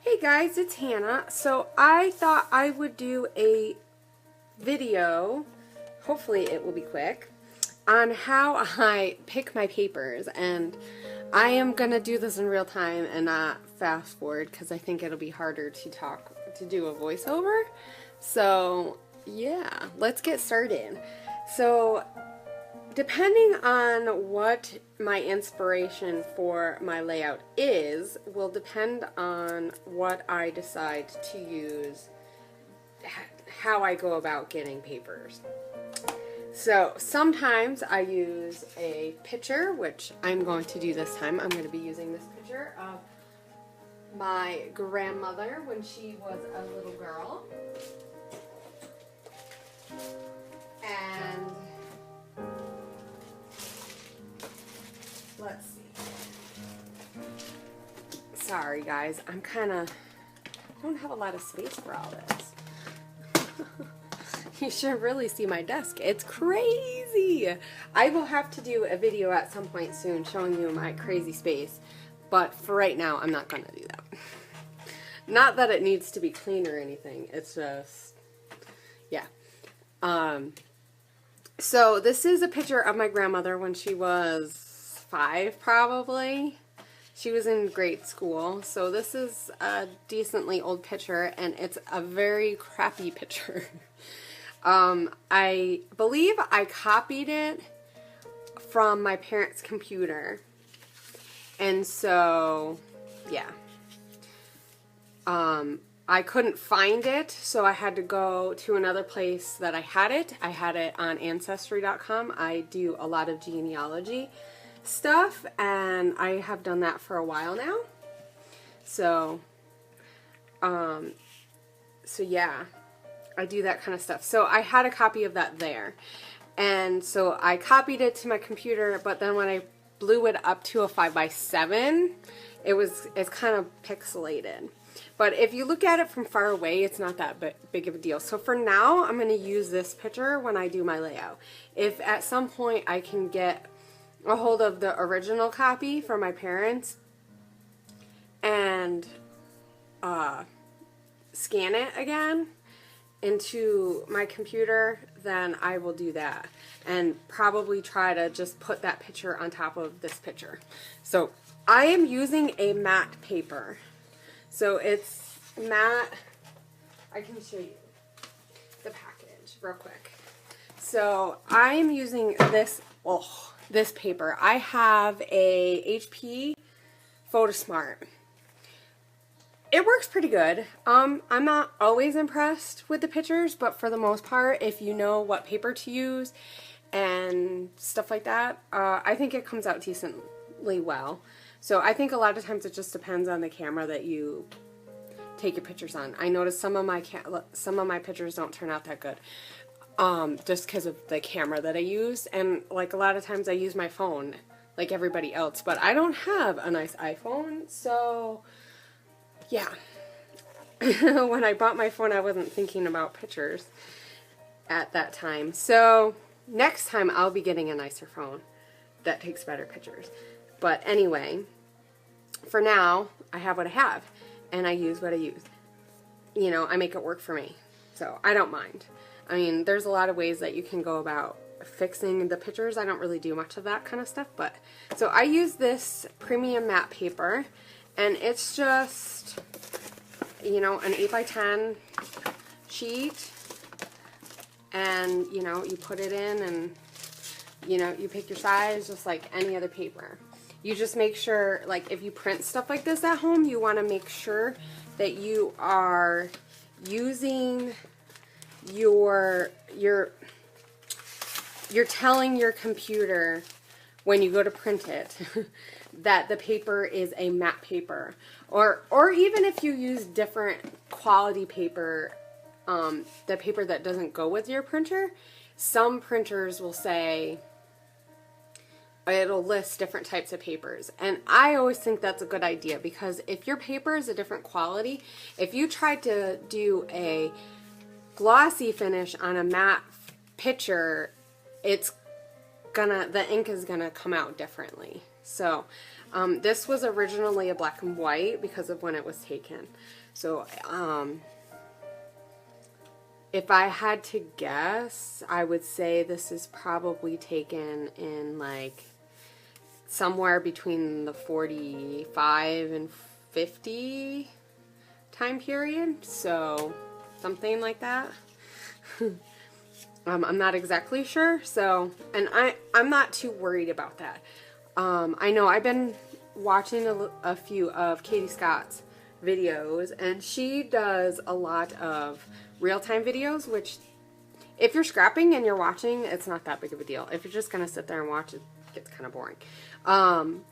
Hey guys, it's Hannah. So I thought I would do a video, hopefully it will be quick, on how I pick my papers, and I am gonna do this in real time and not fast forward because I think it'll be harder to do a voiceover. So yeah, let's get started. So depending on what my inspiration for my layout is, will depend on what I decide to use, how I go about getting papers. So sometimes I use a picture, which I'm going to do this time. I'm going to be using this picture of my grandmother when she was a little girl. And let's see. Sorry guys, I don't have a lot of space for all this. You should really see my desk. It's crazy. I will have to do a video at some point soon showing you my crazy space, but for right now I'm not gonna do that. Not that it needs to be clean or anything, it's just, yeah. So this is a picture of my grandmother when she was 5 probably. She was in grade school, so this is a decently old picture, and it's a very crappy picture. I believe I copied it from my parents' computer, and so, yeah. I couldn't find it, so I had to go to another place that I had it. I had it on Ancestry.com. I do a lot of genealogy stuff, and I have done that for a while now. So, yeah, I do that kind of stuff. So I had a copy of that there, and so I copied it to my computer. But then when I blew it up to a 5x7, it's kind of pixelated. But if you look at it from far away, it's not that big of a deal. So for now, I'm going to use this picture when I do my layout. If at some point I can get a hold of the original copy from my parents and scan it again into my computer, then I will do that and probably try to just put that picture on top of this picture. So I am using a matte paper. So it's matte. I can show you the package real quick. So I am using this paper. I have a HP PhotoSmart. It works pretty good. I'm not always impressed with the pictures, but for the most part, if you know what paper to use and stuff like that, I think it comes out decently well. So I think a lot of times it just depends on the camera that you take your pictures on. I noticed some of my pictures don't turn out that good, just because of the camera that I use, and like a lot of times I use my phone like everybody else, but I don't have a nice iPhone, so yeah. When I bought my phone, I wasn't thinking about pictures at that time. So next time I'll be getting a nicer phone that takes better pictures. But anyway, for now, I have what I have, and I use what I use. You know, I make it work for me, so I don't mind. I mean, there's a lot of ways that you can go about fixing the pictures. I don't really do much of that kind of stuff, but so I use this premium matte paper, and it's just, you know, an 8x10 sheet, and, you know, you put it in, and, you know, you pick your size just like any other paper. You just make sure, like, if you print stuff like this at home, you want to make sure that you are using you're telling your computer when you go to print it that the paper is a matte paper, or even if you use different quality paper, the paper that doesn't go with your printer, some printers will say, it'll list different types of papers, and I always think that's a good idea, because if your paper is a different quality, if you try to do a glossy finish on a matte picture, the ink is gonna come out differently. So this was originally a black and white because of when it was taken. So if I had to guess, I would say this is probably taken in like somewhere between the 45 and 50 time period. So something like that. I'm not exactly sure. So, and I'm not too worried about that. I know I've been watching a few of Katie Scott's videos, and she does a lot of real-time videos, which if you're scrapping and you're watching, it's not that big of a deal. If you're just going to sit there and watch, it gets kind of boring.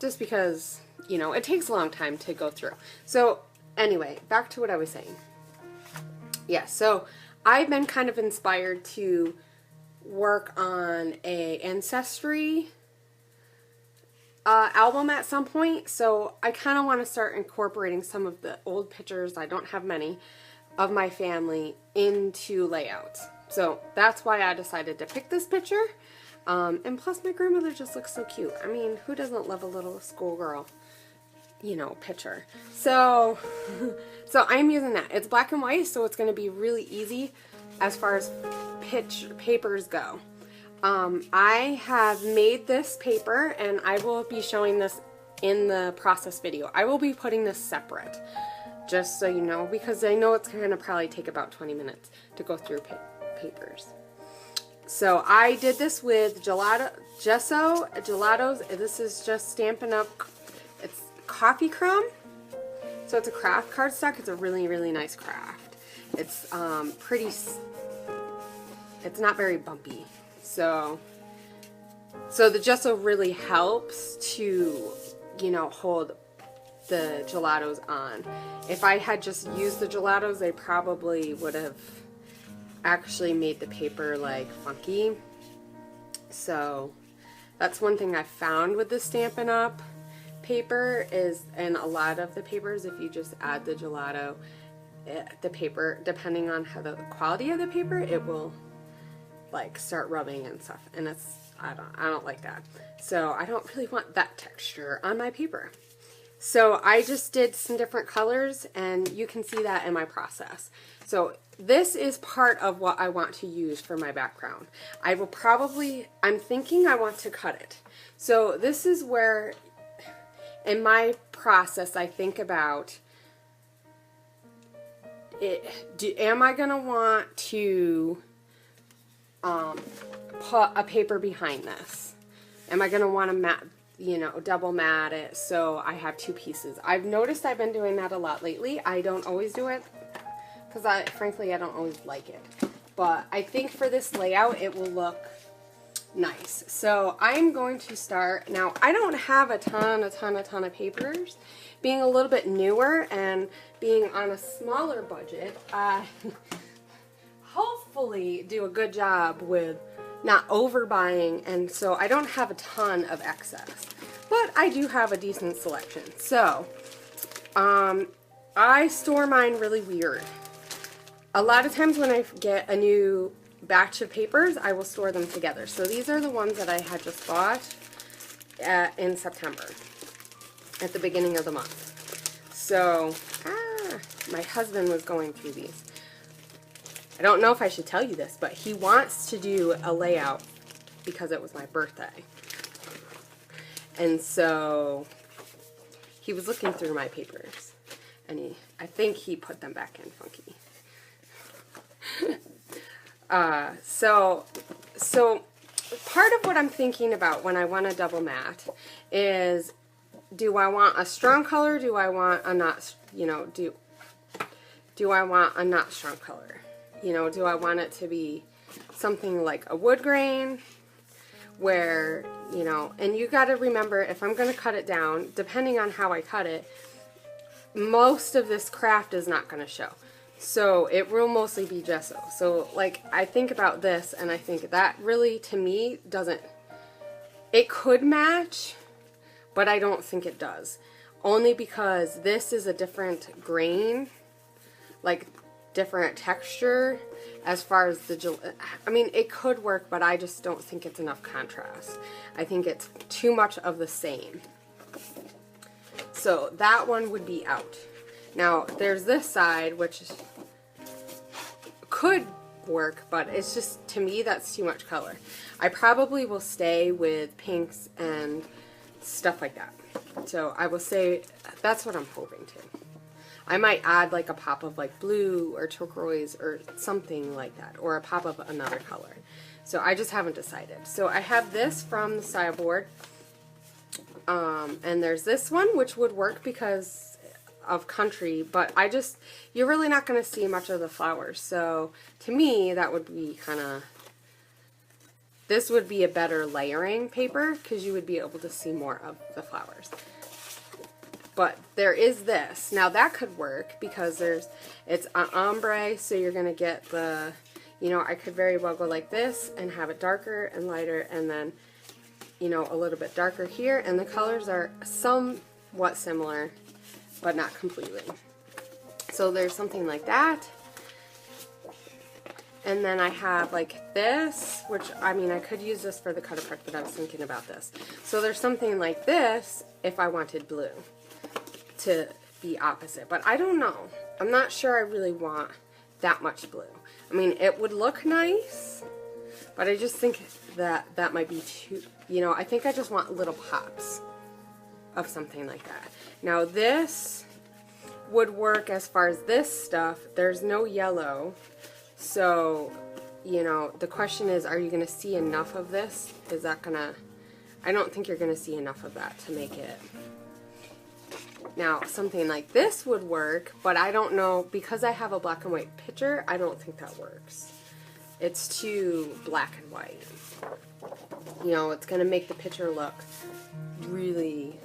Just because, you know, it takes a long time to go through. So anyway, back to what I was saying. Yeah, so I've been kind of inspired to work on a Ancestry album at some point, so I kind of want to start incorporating some of the old pictures, I don't have many, of my family into layouts. So that's why I decided to pick this picture. And plus my grandmother just looks so cute. I mean, who doesn't love a little schoolgirl, you know, picture? So, so I'm using that. It's black and white, so it's going to be really easy as far as papers go. I have made this paper, and I will be showing this in the process video. I will be putting this separate, just so you know, because I know it's going to probably take about 20 minutes to go through papers. So I did this with gesso, gelatos. This is just Stampin' Up! It's coffee crumb. So it's a craft cardstock. It's a really, really nice craft. It's pretty, it's not very bumpy. So the gesso really helps to, you know, hold the gelatos on. If I had just used the gelatos, they probably would have actually made the paper like funky. So that's one thing I found with the Stampin' Up! Paper is, in a lot of the papers, if you just add the gelato, the paper, depending on how the quality of the paper, it will like start rubbing and stuff, and it's, I don't like that. So I don't really want that texture on my paper. So I just did some different colors, and you can see that in my process. So this is part of what I want to use for my background. I will probably, I'm thinking I want to cut it. So this is where in my process I think about it. Am I going to want to put a paper behind this? Am I going to want to mat, you know, double mat it so I have two pieces? I've noticed I've been doing that a lot lately. I don't always do it because frankly I don't always like it, but I think for this layout it will look nice. So I'm going to start now. I don't have a ton of papers. Being a little bit newer and being on a smaller budget, hopefully do a good job with not overbuying, and so I don't have a ton of excess, but I do have a decent selection. So I store mine really weird. A lot of times when I get a new batch of papers, I will store them together. So these are the ones that I had just bought in September at the beginning of the month. So my husband was going through these. I don't know if I should tell you this, but he wants to do a layout because it was my birthday. And so he was looking through my papers, and I think he put them back in funky. So part of what I'm thinking about when I want a double mat is, do I want a strong color? Do I want a not, you know, do I want a not strong color? You know, do I want it to be something like a wood grain where, you know, and you got to remember, if I'm going to cut it down, depending on how I cut it, most of this craft is not going to show. So it will mostly be gesso. So like I think about this and I think that really to me doesn't, it could match, but I don't think it does. Only because this is a different grain, like different texture as far as the, I mean it could work, but I just don't think it's enough contrast. I think it's too much of the same. So that one would be out. Now there's this side, which could work, but it's just, to me, that's too much color. I probably will stay with pinks and stuff like that. So I will say that's what I'm hoping to. I might add like a pop of like blue or turquoise or something like that, or a pop of another color. So I just haven't decided. So I have this from the style board, and there's this one which would work because of country, but you're really not going to see much of the flowers. So to me, that would be this would be a better layering paper because you would be able to see more of the flowers. But there is this. Now that could work because it's an ombre, so you're going to get the, I could very well go like this and have it darker and lighter, and then, a little bit darker here, and the colors are somewhat similar, but not completely. So there's something like that. And then I have like this, which, I could use this for the cut apart, but I was thinking about this. So there's something like this if I wanted blue to be opposite, but I don't know. I'm not sure I really want that much blue. It would look nice, but I just think that might be too, I think I just want little pops of something like that. Now this would work as far as this stuff. There's no yellow, so, the question is, are you going to see enough of this? I don't think you're going to see enough of that to make it. Now, something like this would work, but I don't know, because I have a black and white picture, I don't think that works. It's too black and white. It's going to make the picture look really...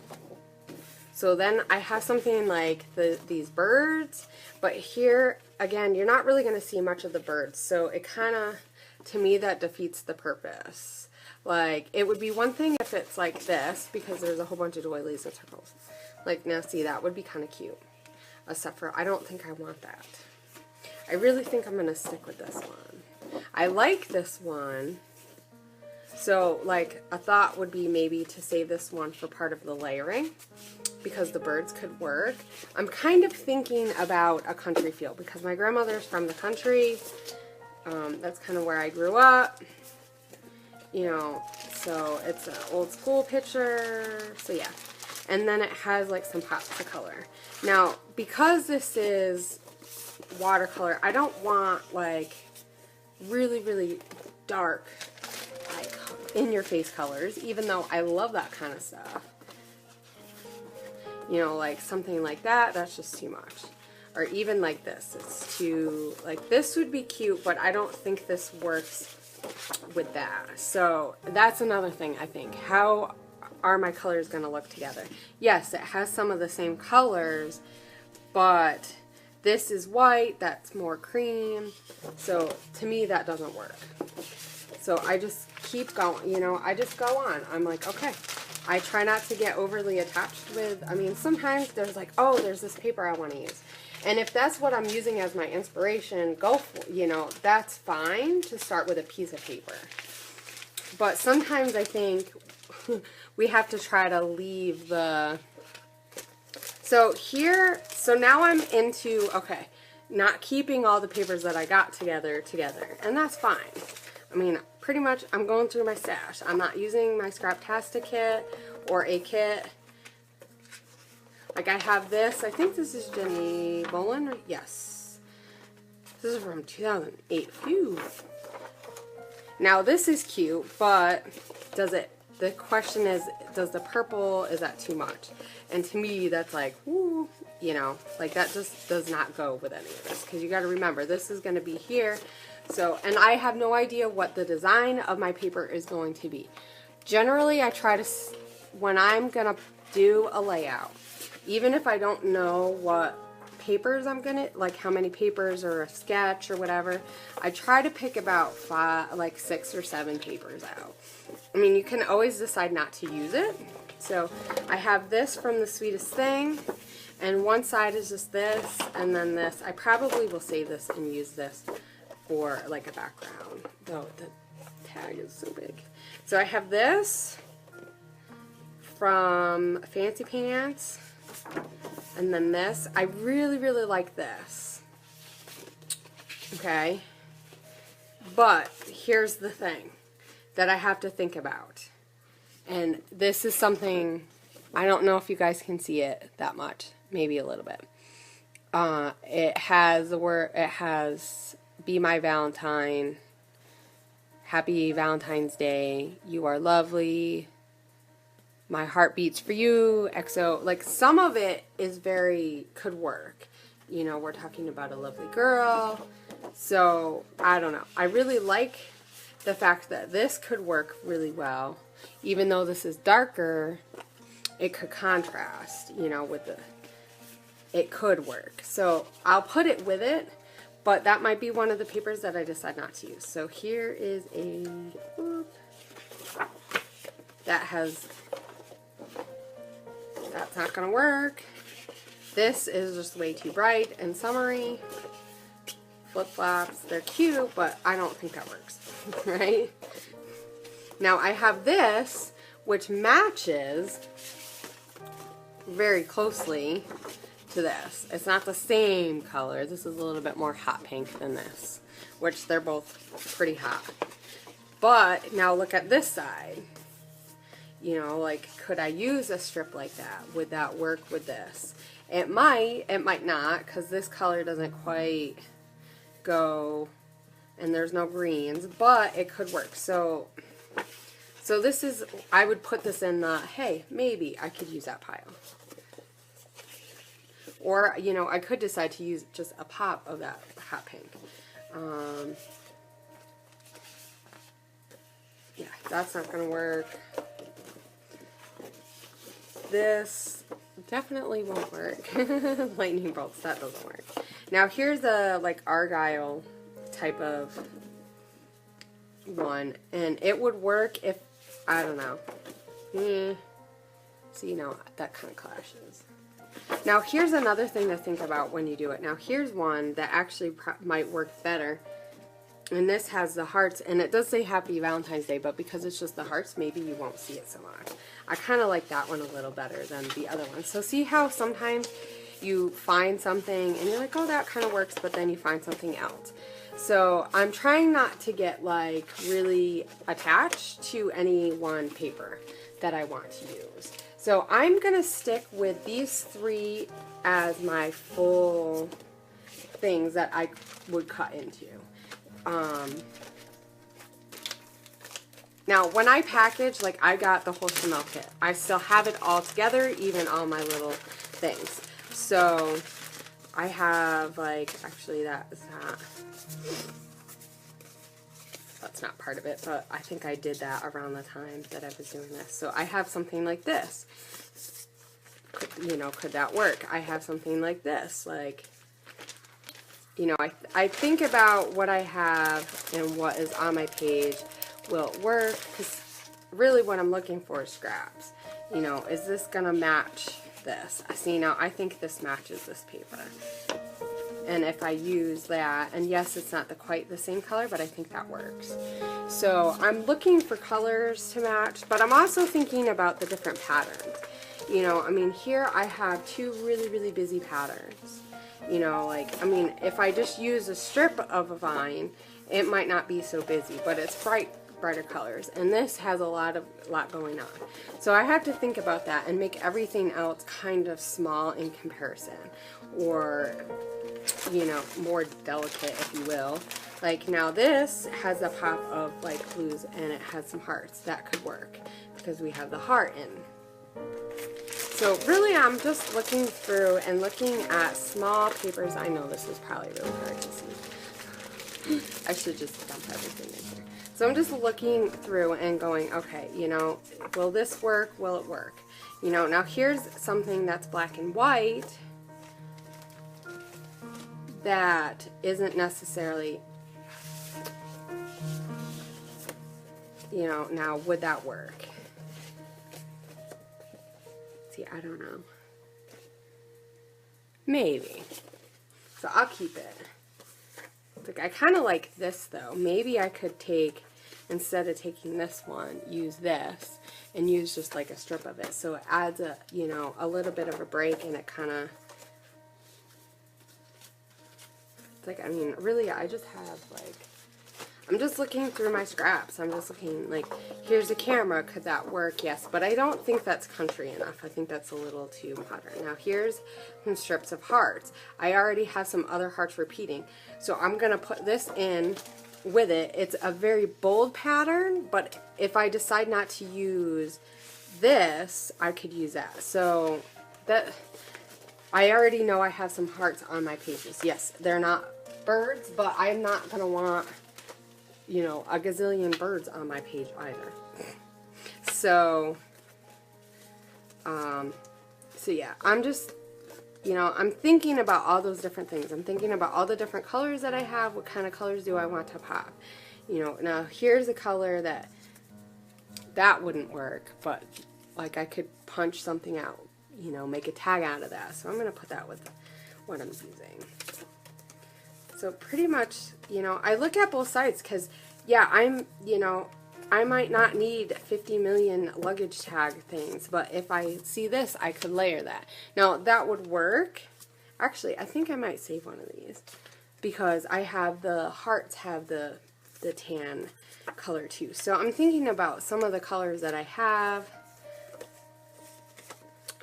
So then I have something like these birds, but here, again, you're not really going to see much of the birds, so it kind of, to me, that defeats the purpose. Like, it would be one thing if it's like this, because there's a whole bunch of doilies and circles. Like, now see, that would be kind of cute. Except for, I don't think I want that. I really think I'm going to stick with this one. I like this one. So, like, a thought would be maybe to save this one for part of the layering, because the birds could work. I'm kind of thinking about a country feel, because my grandmother's from the country. That's kind of where I grew up. So it's an old school picture. So, yeah. And then it has like some pops of color. Now, because this is watercolor, I don't want like really, really dark, like in-your-face colors, even though I love that kind of stuff. Like something like that, that's just too much. Or even like this, it's too, like this would be cute, but I don't think this works with that. So that's another thing, I think. How are my colors going to look together? Yes, it has some of the same colors, but this is white, that's more cream, so to me that doesn't work. So I just keep going, I just go on. I'm like, okay. I try not to get overly attached with, sometimes there's like, oh, there's this paper I want to use. And if that's what I'm using as my inspiration, go for, that's fine to start with a piece of paper. But sometimes I think we have to try to leave the... So now I'm into, okay, not keeping all the papers that I got together, and that's fine. Pretty much I'm going through my stash. I'm not using my Scraptastic kit or a kit. Like I have this, I think this is Jenny Bolin, yes. This is from 2008, phew. Now this is cute, but the question is, does the purple, is that too much? And to me, that's like, woo, like that just does not go with any of this. Because you got to remember, this is going to be here. So, and I have no idea what the design of my paper is going to be. Generally, I try to, when I'm going to do a layout, even if I don't know what papers I'm going to, like how many papers or a sketch or whatever, I try to pick about 6 or 7 papers out. You can always decide not to use it. So I have this from The Sweetest Thing, and one side is just this, and then this. I probably will save this and use this for like a background, though the tag is so big. So I have this from Fancy Pants, And then this, I really, really like this. Okay? But here's the thing that I have to think about. And this is something, I don't know if you guys can see it that much. Maybe a little bit. It has the word, it has Be My Valentine, Happy Valentine's Day, You Are Lovely, My Heart Beats for You, EXO. Like, some of it is could work. You know, we're talking about a lovely girl. So, I don't know. I really like the fact that this could work really well. Even though this is darker, it could contrast, you know, with it could work. So, I'll put it with it, but that might be one of the papers that I decide not to use. So, here is that's not going to work. This is just way too bright and summery. Flip-flops, they're cute, but I don't think that works, right? Now I have this, which matches very closely to this. It's not the same color. This is a little bit more hot pink than this, which they're both pretty hot. But now look at this side. You know, like, could I use a strip like that? Would that work with this? It might not, because this color doesn't quite go, and there's no greens, but it could work. So this is, I would put this in the, hey, maybe I could use that pile. Or, you know, I could decide to use just a pop of that hot pink. Yeah, that's not going to work. This definitely won't work. Lightning bolts, that doesn't work. Now here's a like Argyle type of one, and it would work if, I don't know. See, now that kind of clashes. Now here's another thing to think about when you do it. Now here's one that actually might work better. And this has the hearts, and it does say Happy Valentine's Day, but because it's just the hearts, maybe you won't see it so much. I kind of like that one a little better than the other one. So see how sometimes you find something, and you're like, oh, that kind of works, but then you find something else. So I'm trying not to get, like, really attached to any one paper that I want to use. So I'm going to stick with these three as my full things that I would cut into. Now, when I package, like, I got the whole Chanel kit. I still have it all together, even all my little things. So, I have, like, actually, that's not part of it, but I think I did that around the time that I was doing this. So, I have something like this. You know, could that work? I have something like this, like, you know, I think about what I have and what is on my page. Will it work? Because really what I'm looking for is scraps. You know, is this going to match this? See, now I think this matches this paper. And if I use that, and yes, it's not quite the same color, but I think that works. So I'm looking for colors to match, but I'm also thinking about the different patterns. You know, I mean, here I have two really, really busy patterns. You know, like, I mean, if I just use a strip of a vine, it might not be so busy, but it's brighter colors. And this has a lot going on. So I have to think about that and make everything else kind of small in comparison. Or, you know, more delicate, if you will. Like, now this has a pop of, like, blues, and it has some hearts. That could work, because we have the heart in. So really, I'm just looking through and looking at small papers. I know this is probably really hard to see. I should just dump everything in here. So I'm just looking through and going, okay, you know, will this work? Will it work? You know, now here's something that's black and white that isn't necessarily, you know, now would that work? I don't know. Maybe. So I'll keep it. Like, I kind of like this though. Maybe I could take, instead of taking this one, use this and use just like a strip of it. So it adds a, you know, a little bit of a break, and it kind of, it's like, I mean, really, I just have like, I'm just looking through my scraps. I'm just looking like, here's a camera. Could that work? Yes, but I don't think that's country enough. I think that's a little too modern. Now here's some strips of hearts. I already have some other hearts repeating. So I'm going to put this in with it. It's a very bold pattern, but if I decide not to use this, I could use that. So that, I already know I have some hearts on my pages. Yes, they're not birds, but I'm not going to want, you know, a gazillion birds on my page either. So, so yeah, I'm just, you know, I'm thinking about all those different things. I'm thinking about all the different colors that I have. What kind of colors do I want to pop? You know, now here's a color that wouldn't work, but like I could punch something out, you know, make a tag out of that. So I'm going to put that with what I'm using. So pretty much, you know, I look at both sides because, yeah, you know, I might not need 50 million luggage tag things, but if I see this, I could layer that. Now, that would work. Actually, I think I might save one of these because I have the hearts have the tan color too. So I'm thinking about some of the colors that I have.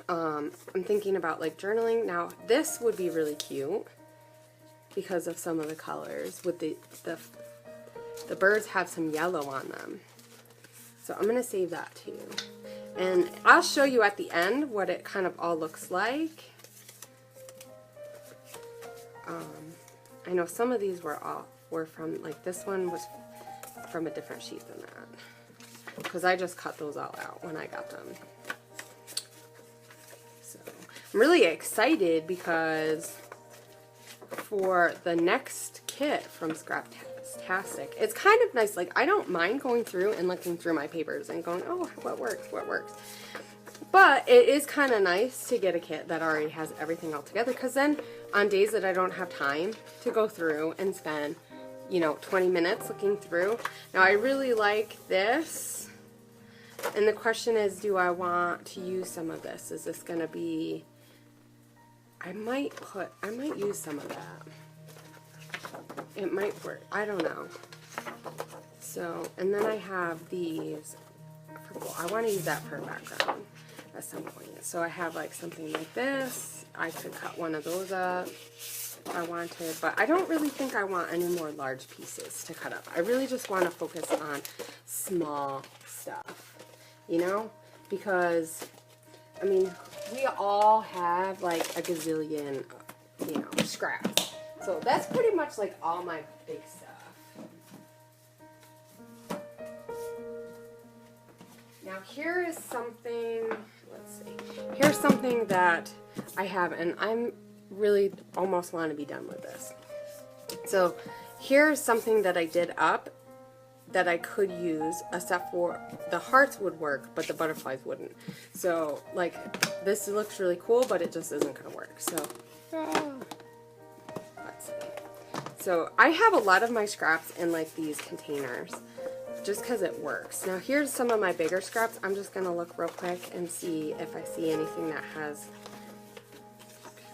I'm thinking about like journaling. Now, this would be really cute because of some of the colors. With the birds have some yellow on them. So I'm going to save that too. And I'll show you at the end what it kind of all looks like. I know some of these were from, like this one was from a different sheet than that. Because I just cut those all out when I got them. So I'm really excited because for the next kit from Scraptastic, it's kind of nice. Like, I don't mind going through and looking through my papers and going, oh, what works, what works. But it is kind of nice to get a kit that already has everything all together, because then on days that I don't have time to go through and spend, you know, 20 minutes looking through. Now, I really like this. And the question is, do I want to use some of this? Is this going to be... I might use some of that. It might work. I don't know. So, and then I have these purple. I want to use that for a background at some point. So I have like something like this. I could cut one of those up if I wanted, but I don't really think I want any more large pieces to cut up. I really just want to focus on small stuff, you know, because I mean, we all have like a gazillion, you know, scraps. So that's pretty much like all my big stuff. Now here is something, let's see. Here's something that I have, and I'm really almost want to be done with this. So here's something that I did up that I could use, except for the hearts would work, but the butterflies wouldn't. So, like, this looks really cool, but it just isn't going to work. So, let's see. So, I have a lot of my scraps in, like, these containers, just because it works. Now, here's some of my bigger scraps. I'm just going to look real quick and see if I see anything that has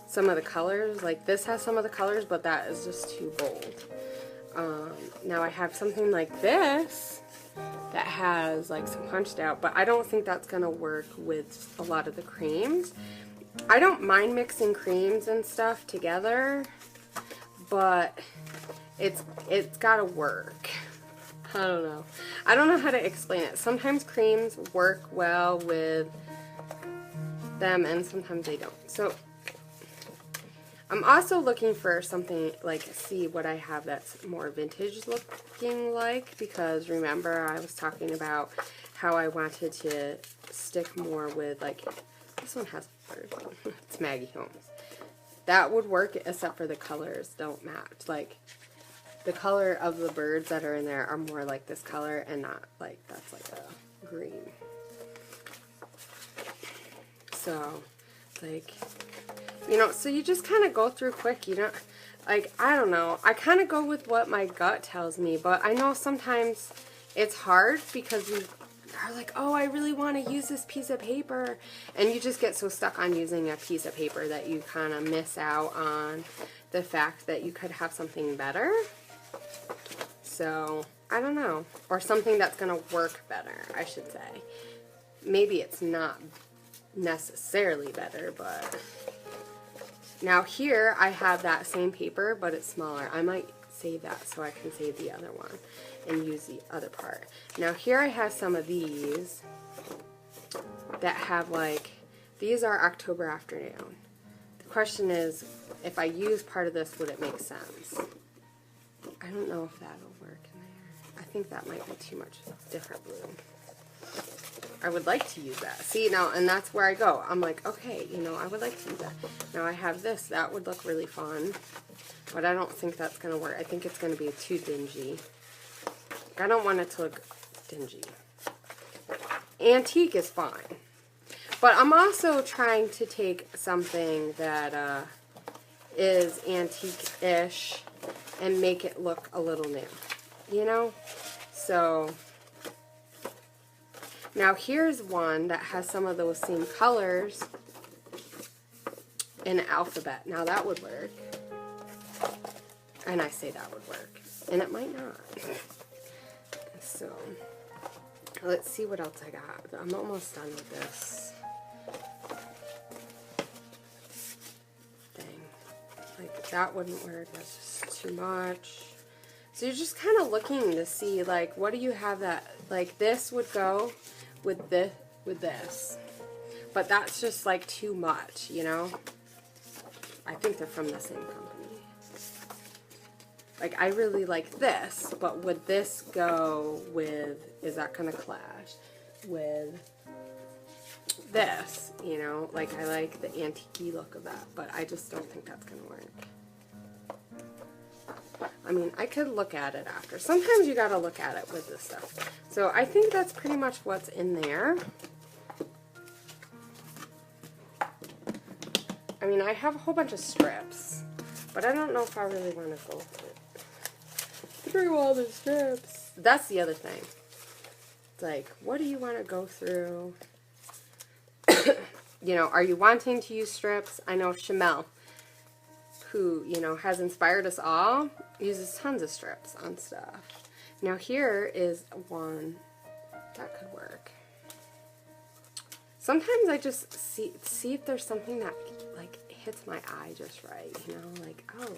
some of the colors. Like, this has some of the colors, but that is just too bold. Now I have something like this that has like some punched out, but I don't think that's gonna work with a lot of the creams. I don't mind mixing creams and stuff together, but it's gotta work. I don't know. I don't know how to explain it. Sometimes creams work well with them and sometimes they don't. So I'm also looking for something, like, see what I have that's more vintage looking like, because remember I was talking about how I wanted to stick more with, like, this one has it's Maggie Holmes. That would work, except for the colors don't match. Like, the color of the birds that are in there are more like this color and not like, that's like a green. So, like... You know, so you just kind of go through quick. You don't, like, I don't know. I kind of go with what my gut tells me, but I know sometimes it's hard because we are like, oh, I really want to use this piece of paper. And you just get so stuck on using a piece of paper that you kind of miss out on the fact that you could have something better. So, I don't know. Or something that's going to work better, I should say. Maybe it's not necessarily better, but... Now here I have that same paper, but it's smaller. I might save that so I can save the other one and use the other part. Now here I have some of these that have like, these are October Afternoon. The question is, if I use part of this, would it make sense? I don't know if that'll work in there. I think that might be too much different blue. I would like to use that. See, now, and that's where I go. I'm like, okay, you know, I would like to use that. Now I have this. That would look really fun. But I don't think that's going to work. I think it's going to be too dingy. I don't want it to look dingy. Antique is fine. But I'm also trying to take something that is antique-ish and make it look a little new. You know? So... Now here's one that has some of those same colors in alphabet. Now that would work. And I say that would work. And it might not. So, let's see what else I got. I'm almost done with this thing. Like, that wouldn't work. That's just too much. So you're just kind of looking to see, like, what do you have that, like, this would go with this. But that's just, like, too much, you know? I think they're from the same company. Like, I really like this, but would this go with, is that going to clash with this, you know? Like, I like the antique-y look of that, but I just don't think that's going to work. I mean, I could look at it after. Sometimes you gotta look at it with this stuff. So I think that's pretty much what's in there. I mean, I have a whole bunch of strips, but I don't know if I really want to go through all the strips. That's the other thing. It's like, what do you want to go through? You know, are you wanting to use strips? I know Shamel, who, you know, has inspired us all, uses tons of strips on stuff. Now here is one that could work. Sometimes I just see if there's something that, like, hits my eye just right, you know, like, oh,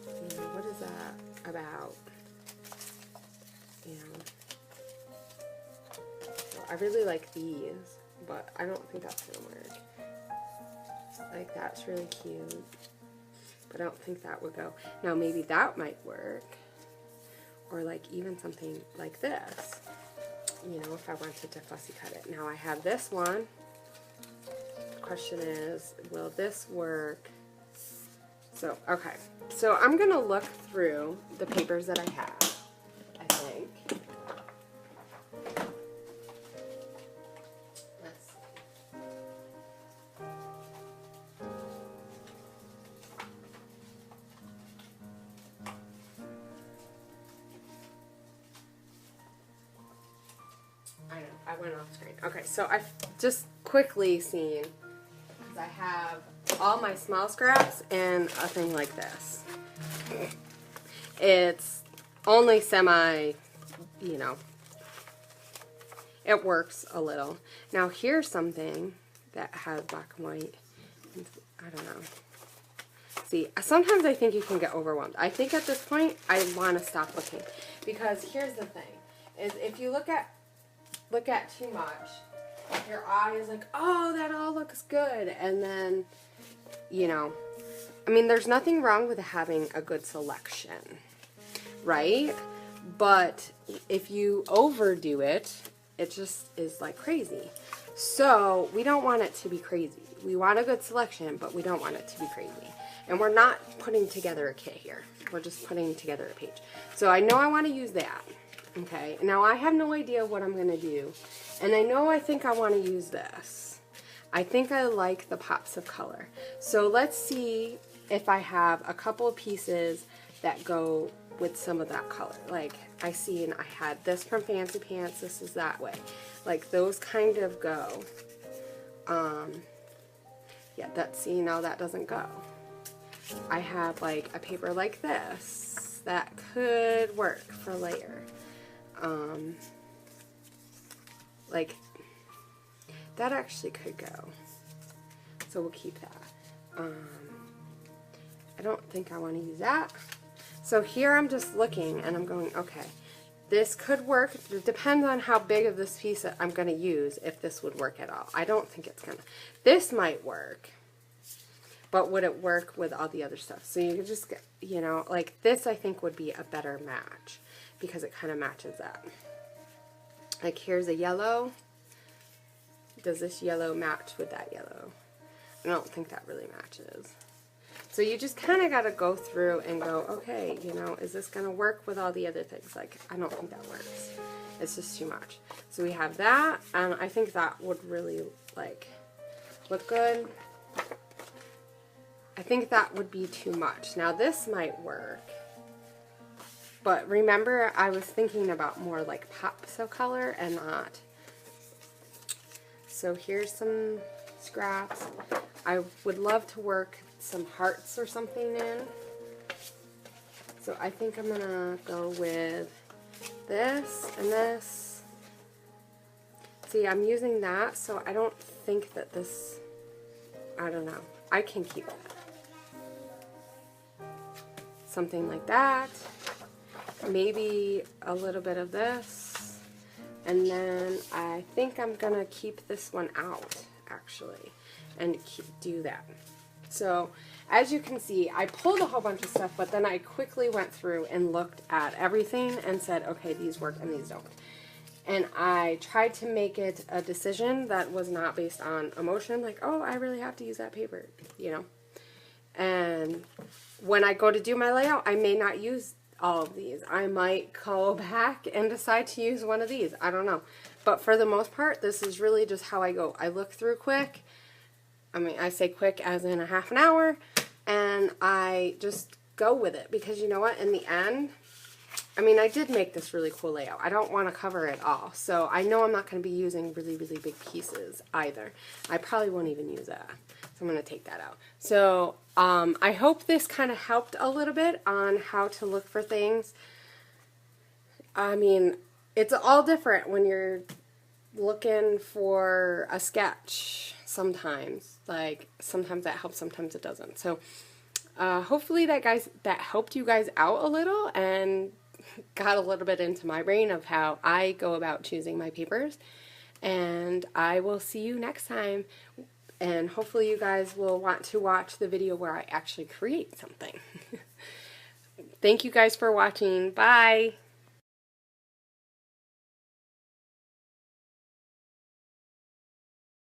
you know, what is that about, you know. So I really like these, but I don't think that's gonna work. Like, that's really cute. But I don't think that would go. Now, maybe that might work. Or, like, even something like this. You know, if I wanted to fussy cut it. Now, I have this one. The question is, will this work? So, okay. So, I'm going to look through the papers that I have, I think. I went off screen. Okay, so I've just quickly seen, because I have all my small scraps and a thing like this. It's only semi, you know, it works a little. Now here's something that has black and white. I don't know. See, sometimes I think you can get overwhelmed. I think at this point, I want to stop looking. Because here's the thing, is if you look at too much, your eye is like, oh, that all looks good. And then, you know, I mean, there's nothing wrong with having a good selection, right? But if you overdo it, it just is like crazy. So we don't want it to be crazy. We want a good selection, but we don't want it to be crazy. And we're not putting together a kit here. We're just putting together a page. So I know I want to use that. Okay, now I have no idea what I'm going to do. And I think I want to use this. I think I like the pops of color. So let's see if I have a couple of pieces that go with some of that color. Like I seen I had this from Fancy Pants, this is that way. Like those kind of go. Yeah, see, now that doesn't go. I have like a paper like this that could work for layer. Like that actually could go. So we'll keep that. I don't think I want to use that. So here I'm just looking and I'm going, okay, this could work. It depends on how big of this piece that I'm going to use, if this would work at all. I don't think it's going to. This might work, but would it work with all the other stuff? So you could just get, you know, like this I think would be a better match because it kind of matches that. Like here's a yellow. Does this yellow match with that yellow? I don't think that really matches. So you just kind of got to go through and go, okay, you know, is this going to work with all the other things? Like, I don't think that works. It's just too much. So we have that, and I think that would really, like, look good. I think that would be too much. Now, this might work. But remember, I was thinking about more like pops of color and not. So here's some scraps. I would love to work some hearts or something in. So I think I'm gonna go with this and this. See, I'm using that, so I don't think that this, I don't know. I can keep that. Something like that. Maybe a little bit of this. And then I think I'm gonna keep this one out, actually, and do that. So as you can see, I pulled a whole bunch of stuff, but then I quickly went through and looked at everything and said, okay, these work and these don't. And I tried to make it a decision that was not based on emotion, like, oh, I really have to use that paper, you know. And when I go to do my layout, I may not use all of these. I might go back and decide to use one of these. I don't know. But for the most part, this is really just how I go. I look through quick. I mean, I say quick as in a half an hour, and I just go with it because you know what? In the end, I mean, I did make this really cool layout. I don't want to cover it all, so I know I'm not going to be using really, really big pieces either. I probably won't even use that, so I'm going to take that out. So I hope this kind of helped a little bit on how to look for things. I mean, it's all different when you're looking for a sketch sometimes. Like, sometimes that helps, sometimes it doesn't. So hopefully that helped you guys out a little and got a little bit into my brain of how I go about choosing my papers. And I will see you next time. And hopefully you guys will want to watch the video where I actually create something. Thank you guys for watching. Bye!